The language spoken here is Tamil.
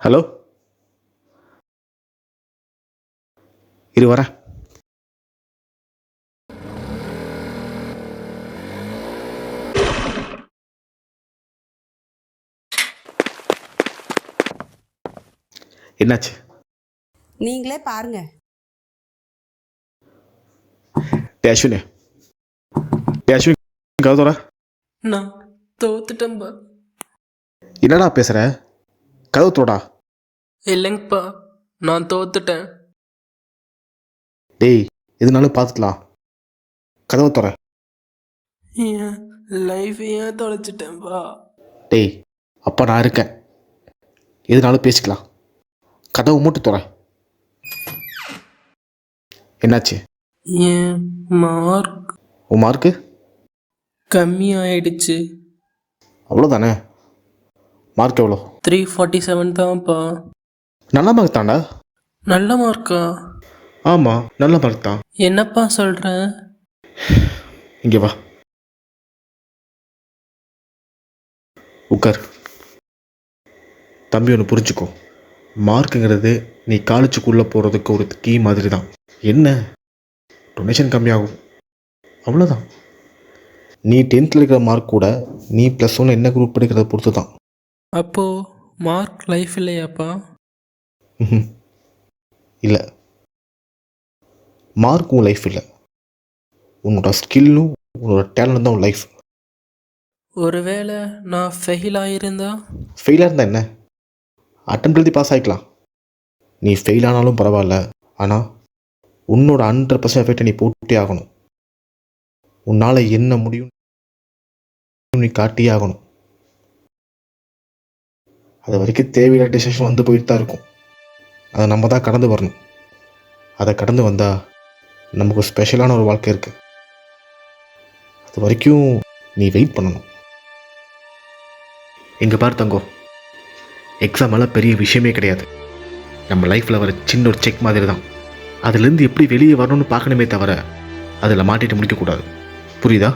ஹலோ, இரு வரேன். என்னாச்சு? நீங்களே பாருங்க. டே அஸ்வினி, டே அஸ்வினி, கதவுற. நான் தோத்துட்டேன்பா. என்னடா பேசுற? கதவு தோடா. இல்லைங்கப்பா, நான் தோத்துட்டேன். டேய், எதுனாலும் பார்த்துக்கலாம். கதவை தோற. என் லைஃபையே தொலைச்சிட்டேன்பா. டேய், அப்பா நான் இருக்கேன். எதுனாலும் பேசிக்கலாம். கதவு மூட்டு தோற. என்னாச்சு? என் மார்க் உன் மார்க்கு கம்மியாயிடுச்சு. அவ்வளோதானே? மார்க் எவ்வளோ? 347 தான்ப்பா. நல்ல மார்க் தான்டா. நல்ல மார்க்கா? ஆமாம், நல்ல மார்க் தான். என்னப்பா சொல்கிற? இங்கே வா, உட்கார். தம்பி ஒன்று புரிஞ்சுக்கோ. மார்க்குங்கிறது நீ காலேஜுக்குள்ளே போகிறதுக்கு ஒரு கீ மாதிரி தான். என்ன, டொனேஷன் கம்மியாகும், அவ்வளோதான். நீ 10th இருக்கிற மார்க் கூட நீ +1 என்ன குரூப் எடுக்கிறத பொறுத்து தான். அப்போது மார்க் லைஃப் இல்லையாப்பா? இல்லை, மார்க் உன் லைஃப் இல்லை. உன்னோட ஸ்கில்லும் உன்னோட டேலண்ட் தான் உன் லைஃப். ஒருவேளை நான் ஃபெயில் ஆகியிருந்தா? ஃபெயிலாக இருந்தால் என்ன, அட்டம் எழுதி பாஸ் ஆகிக்கலாம். நீ ஃபெயில் ஆனாலும் பரவாயில்ல, ஆனால் உன்னோட 100% எஃபெக்டை நீ போட்டே ஆகணும். உன்னால் என்ன முடியும் நீ காட்டியே ஆகணும். அது வரைக்கும் தேவையில்லாத டிசிஷன் வந்து போயிட்டு தான் இருக்கும். அதை நம்ம தான் கடந்து வரணும். அதை கடந்து வந்தால் நமக்கு ஒரு ஸ்பெஷலான ஒரு வாழ்க்கை இருக்குது. அது வரைக்கும் நீ வெயிட் பண்ணணும். எங்கே பாரு தங்கோ, எக்ஸாம் எல்லாம் பெரிய விஷயமே கிடையாது. நம்ம லைஃப்பில் வர சின்ன ஒரு செக் மாதிரி தான். அதுலேருந்து எப்படி வெளியே வரணும்னு பார்க்கணுமே தவிர அதில் மாட்டிட்டு முடிக்கக்கூடாது. புரியுதா?